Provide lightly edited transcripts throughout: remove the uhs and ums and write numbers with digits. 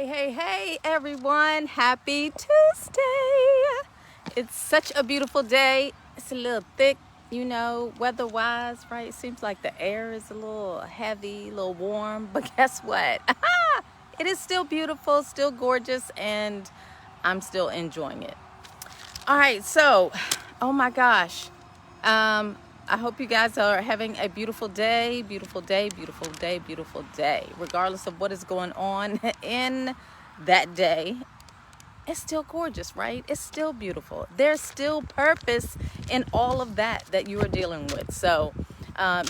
Hey, everyone. Happy Tuesday. It's such a beautiful day. It's a little thick, weather-wise, right? It seems like the air is a little heavy, a little warm, but guess what? It is still beautiful, still gorgeous, and I'm still enjoying it. All right, so, oh my gosh. I hope you guys are having a beautiful day, regardless of what is going on in that day. It's still gorgeous, right? It's still beautiful. There's still purpose in all of that you are dealing with. So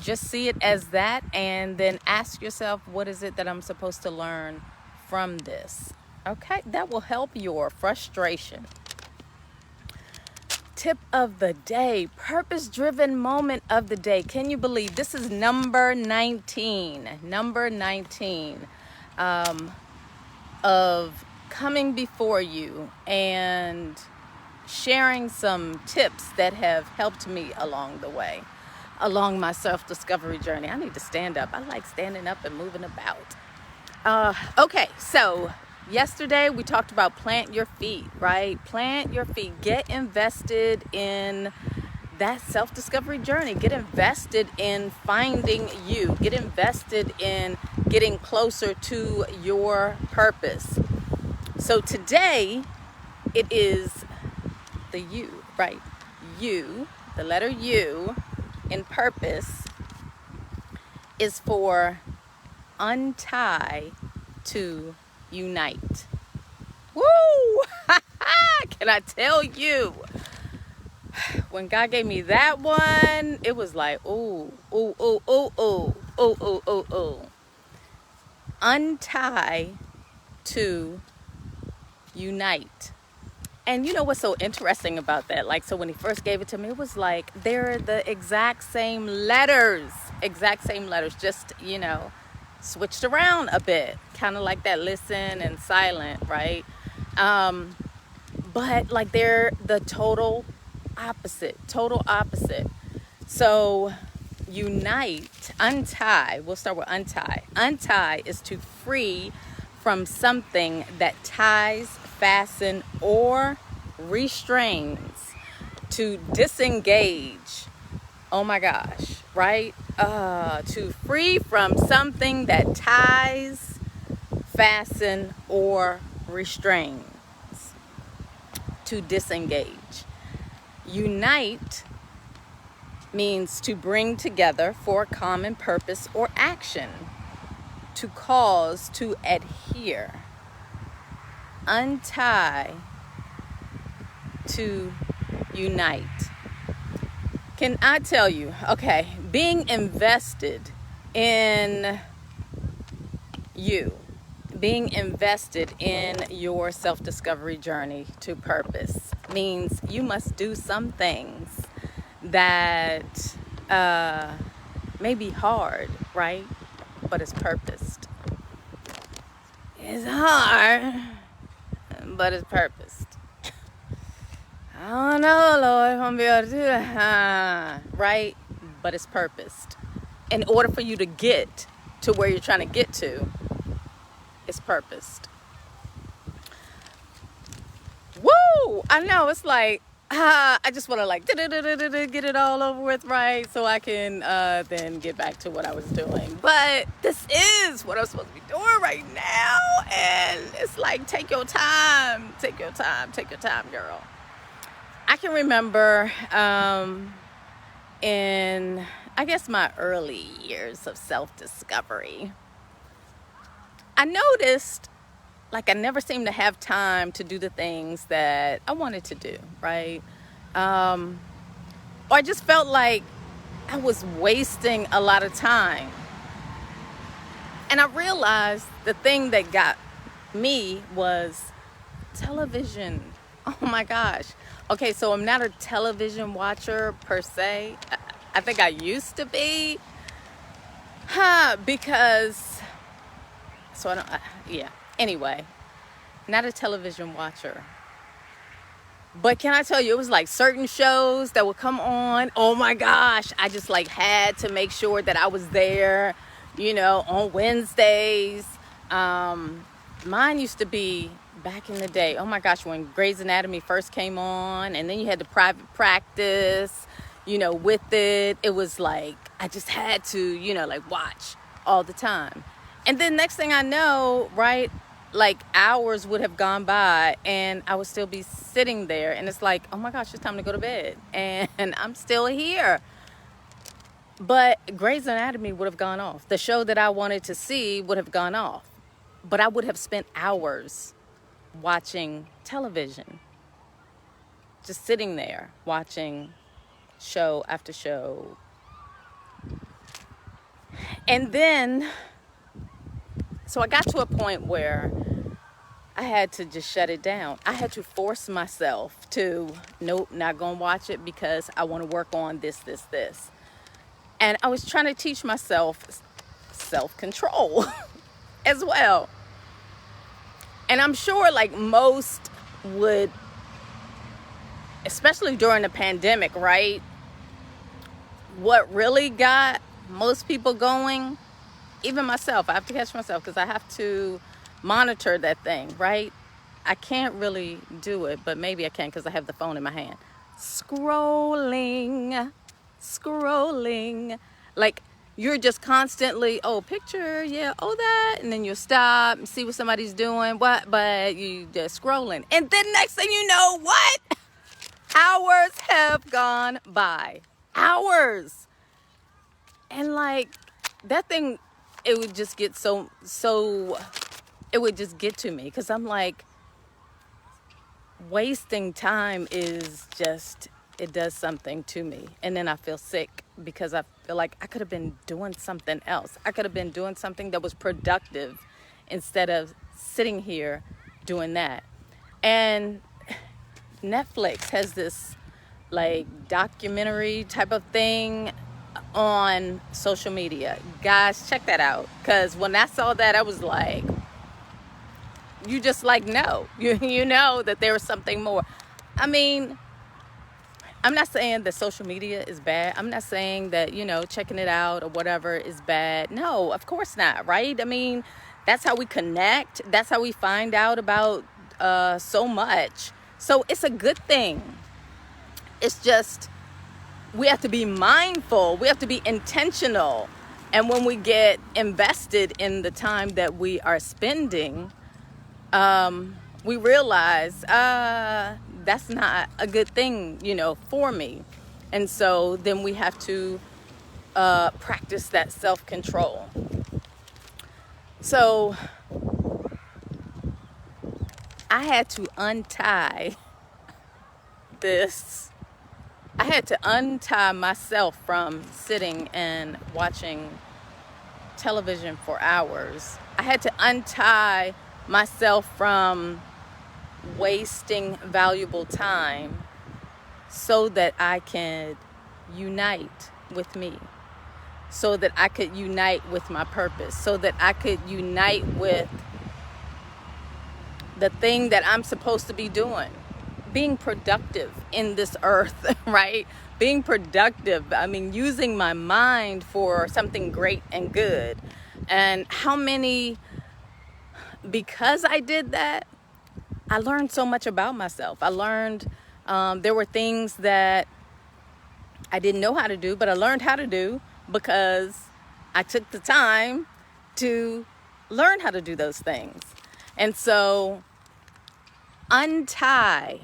just see it as that, and then ask yourself, what is it that I'm supposed to learn from this? Okay, that will help your frustration. Tip of the day, purpose-driven moment of the day. Can you believe this is number 19 of coming before you and sharing some tips that have helped me along the way, along my self-discovery journey. I need to stand up. I like standing up and moving about. Okay, so yesterday we talked about plant your feet, right? Plant your feet. Get invested in that self-discovery journey. Get invested in finding you. Get invested in getting closer to your purpose. So today it is the U, right? U, the letter U in purpose is for untie to unite. Woo! Can I tell you? When God gave me that one, it was like, ooh. Untie to unite. And you know what's so interesting about that? Like, so when he first gave it to me, it was like, they're the exact same letters, just, switched around a bit, kind of like that listen and silent, right? But like they're the total opposite. So unite, untie, we'll start with untie. Untie is to free from something that ties, fasten, or restrains. To disengage. Oh my gosh, right? To free from something that ties, fasten, or restrains. To disengage. Unite means to bring together for a common purpose or action. To cause, to adhere. Untie to unite. Can I tell you, okay, being invested in you, being invested in your self-discovery journey to purpose means you must do some things that may be hard, right? But it's purposed. It's hard, but it's purposed. I don't know, Lord, if I'm gonna be able to do that, right? But it's purposed. In order for you to get to where you're trying to get to, it's purposed. Woo! I know, it's like, I just want to like get it all over with, right? So I can then get back to what I was doing. But this is what I'm supposed to be doing right now. And it's like, take your time, girl. I can remember in, I guess, my early years of self-discovery, I noticed like I never seemed to have time to do the things that I wanted to do, right? Or I just felt like I was wasting a lot of time. And I realized the thing that got me was television. Oh my gosh. Okay, so I'm not a television watcher per se. I think I used to be. Because, so I don't, yeah. Anyway, not a television watcher. But can I tell you, it was like certain shows that would come on. Oh my gosh, I just like had to make sure that I was there, on Wednesdays. Mine used to be back in the day, oh my gosh, when Grey's Anatomy first came on, and then you had the private practice, with it. It was like, I just had to, like watch all the time. And then next thing I know, right, like hours would have gone by and I would still be sitting there. And it's like, oh my gosh, it's time to go to bed. And I'm still here. But Grey's Anatomy would have gone off. The show that I wanted to see would have gone off. But I would have spent hours watching television. Just sitting there watching show after show. And then, so I got to a point where I had to just shut it down. I had to force myself to, nope, not gonna watch it because I want to work on this. And I was trying to teach myself self-control as well. And I'm sure like most would, especially during the pandemic, right? What really got most people going, even myself, I have to catch myself because I have to monitor that thing, right? I can't really do it, but maybe I can because I have the phone in my hand. Scrolling. Like you're just constantly, oh, picture, yeah, oh, that. And then you stop and see what somebody's doing, but you just scrolling. And then next thing you know, what? Hours have gone by. Hours. And like that thing, it would just get so it would just get to me because I'm like, wasting time is just, it does something to me. And then I feel sick because I feel like I could have been doing something else. I could have been doing something that was productive instead of sitting here doing that. And Netflix has this like documentary type of thing on social media. Guys, check that out. Because when I saw that, I was like, you just like, no, you know that there was something more. I mean, I'm not saying that social media is bad. I'm not saying that, checking it out or whatever is bad. No, of course not, right? I mean, that's how we connect. That's how we find out about so much. So it's a good thing. It's just, we have to be mindful. We have to be intentional. And when we get invested in the time that we are spending, we realize that's not a good thing, for me. And so then we have to practice that self-control. So I had to untie this. I had to untie myself from sitting and watching television for hours. I had to untie myself from wasting valuable time so that I can unite with me, so that I could unite with my purpose, so that I could unite with the thing that I'm supposed to be doing. Being productive in this earth, right? Being productive. I mean, using my mind for something great and good. And how many, because I did that, I learned so much about myself. I learned there were things that I didn't know how to do, but I learned how to do because I took the time to learn how to do those things. And so untie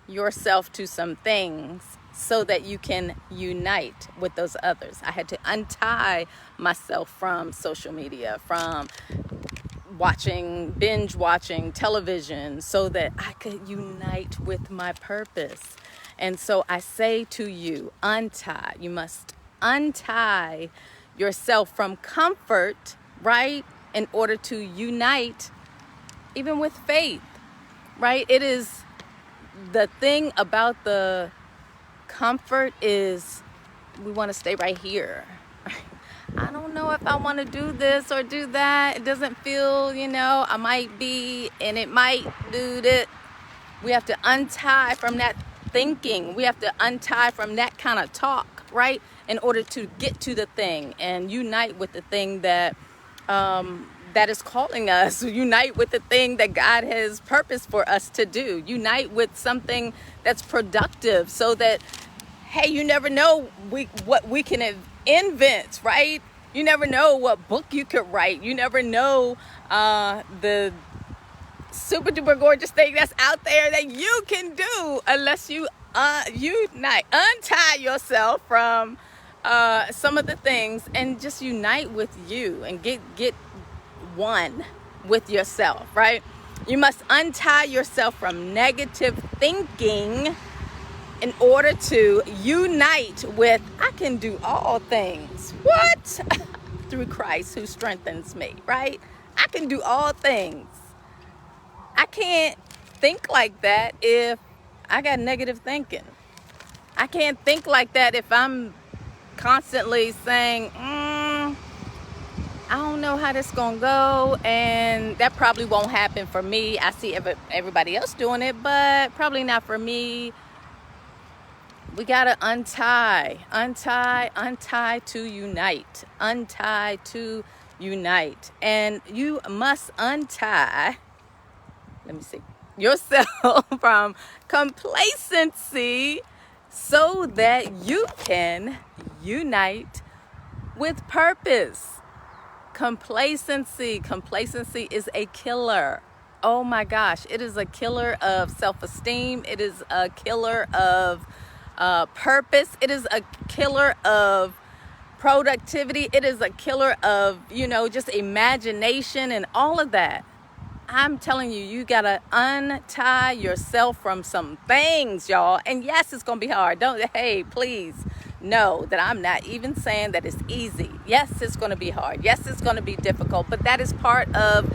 yourself to some things so that you can unite with those others. I had to untie myself from social media, from binge watching television, so that I could unite with my purpose. And so I say to you, untie. You must untie yourself from comfort, right? In order to unite even with faith, right? It is the thing about the comfort is we want to stay right here. I don't know if I want to do this or do that. It doesn't feel, I might be, and it might do that. We have to untie from that thinking. We have to untie from that kind of talk, right? In order to get to the thing and unite with the thing that that is calling us. Unite with the thing that God has purposed for us to do. Unite with something that's productive, so that, hey, you never know what we can invent, right? You never know what book you could write. You never know the super duper gorgeous thing that's out there that you can do unless you untie yourself from some of the things and just unite with you and get one with yourself, right? You must untie yourself from negative thinking in order to unite with, I can do all things. What? Through Christ who strengthens me, right? I can do all things. I can't think like that if I got negative thinking. I can't think like that if I'm constantly saying, I don't know how this gonna go, and that probably won't happen for me. I see everybody else doing it, but probably not for me. We gotta untie to unite. Untie to unite. And you must untie, yourself from complacency so that you can unite with purpose. Complacency is a killer. Oh my gosh, it is a killer of self-esteem. It is a killer of purpose. It is a killer of productivity. It is a killer of, just imagination and all of that. I'm telling you, you gotta untie yourself from some things, y'all. And yes, it's gonna be hard. Hey, please know that I'm not even saying that it's easy. Yes, it's gonna be hard. Yes, it's gonna be difficult, but that is part of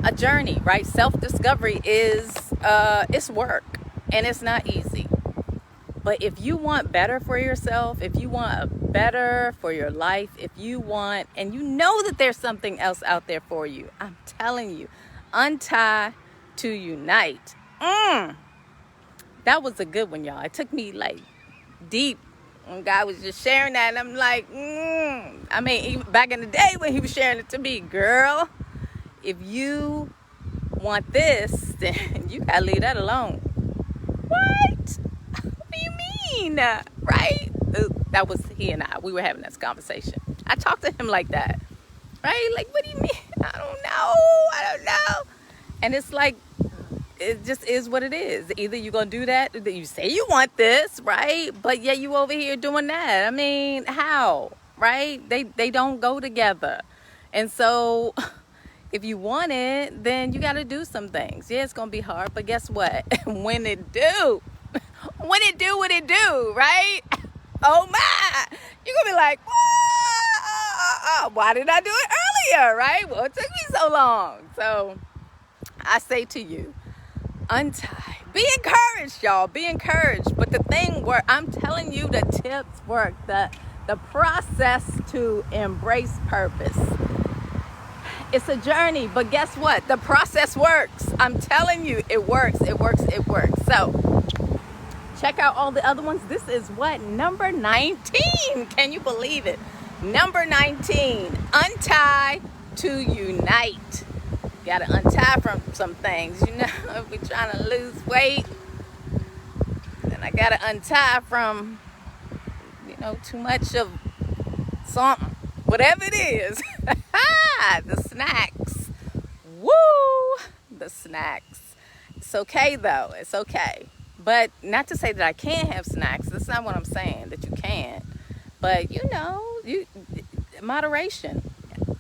a journey, right? Self-discovery is it's work, and it's not easy. But if you want better for yourself, if you want better for your life, if you want, and you know that there's something else out there for you, I'm telling you, untie to unite. That was a good one, y'all. It took me like deep when God was just sharing that, and I'm like, I mean, even back in the day when he was sharing it to me, girl, if you want this, then you gotta leave that alone. What? What do you mean? Right? That was he and I. We were having this conversation. I talked to him like that. Right? Like, what do you mean? I don't know. And it's like, it just is what it is. Either you're going to do that, or you say you want this, right? But yeah, you over here doing that. I mean, how? Right? They don't go together. And so if you want it, then you got to do some things. Yeah, it's going to be hard, but guess what? When it do, what it do, right? Oh my, you're going to be like, why did I do it earlier, right? Well, it took me so long. So I say to you, untie. Be encouraged, y'all. Be encouraged. But the thing where I'm telling you, the tips work, the process to embrace purpose. It's a journey, but guess what? The process works. I'm telling you, it works. So check out all the other ones. This is what? Number 19. Can you believe it? Number 19. Untie to unite. Got to untie from some things. If we're trying to lose weight, then I got to untie from, too much of something. Whatever it is. The snacks. Woo! The snacks. It's okay, though. It's okay. But not to say that I can't have snacks. That's not what I'm saying, that you can't. But, moderation.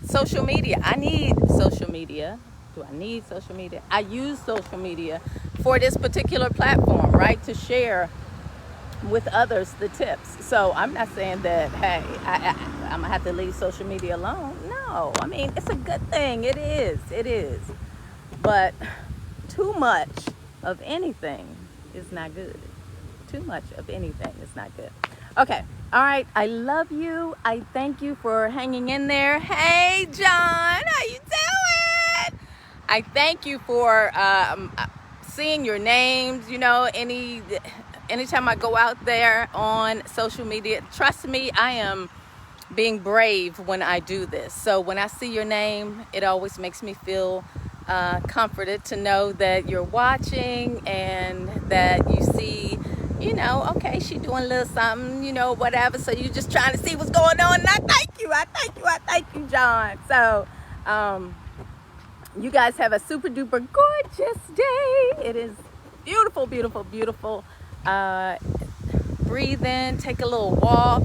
Social media. I need social media. Do I need social media? I use social media for this particular platform, right? To share with others the tips. So I'm not saying that, hey, I'm going to have to leave social media alone. No. I mean, it's a good thing. It is. But too much of anything is not good. Too much of anything is not good. Okay. All right. I love you. I thank you for hanging in there. Hey, John, how you doing? I thank you for seeing your names. Anytime I go out there on social media, trust me, I am being brave when I do this. So when I see your name, it always makes me feel comforted to know that you're watching and that you see, you know, okay, she doing a little something, you know, whatever. So you're just trying to see what's going on. And I thank you. I thank you. I thank you, John. So you guys have a super duper gorgeous day. It is beautiful, beautiful, beautiful. Breathe in, take a little walk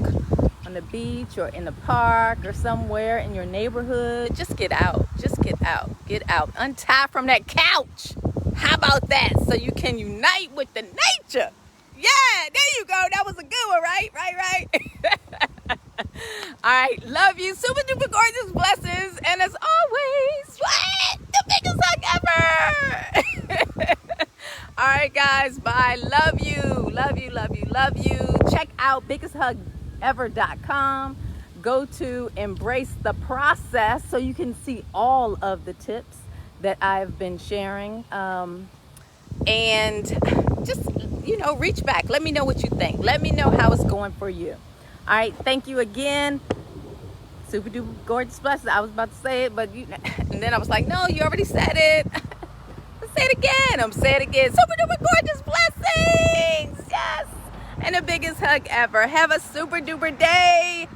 on the beach or in the park or somewhere in your neighborhood. Just get out. Just get out. Get out. Untie from that couch. How about that? So you can unite with the nature. Yeah, there you go. That was a good one, right? Right. All right. Love you. Super duper gorgeous blessings. And as always, what? The biggest hug ever. All right, guys. Bye. Love you. Love you. Love you. Love you. Check out BiggestHugEver.com. Go to Embrace the Process so you can see all of the tips that I've been sharing. And just, you know, reach back. Let me know what you think. Let me know how it's going for you. All right. Thank you again. Super duper gorgeous blessings. I was about to say it, but and then I was like, no, you already said it. Say it again. I'm saying it again. Super duper gorgeous blessings. Yes. And the biggest hug ever. Have a super duper day.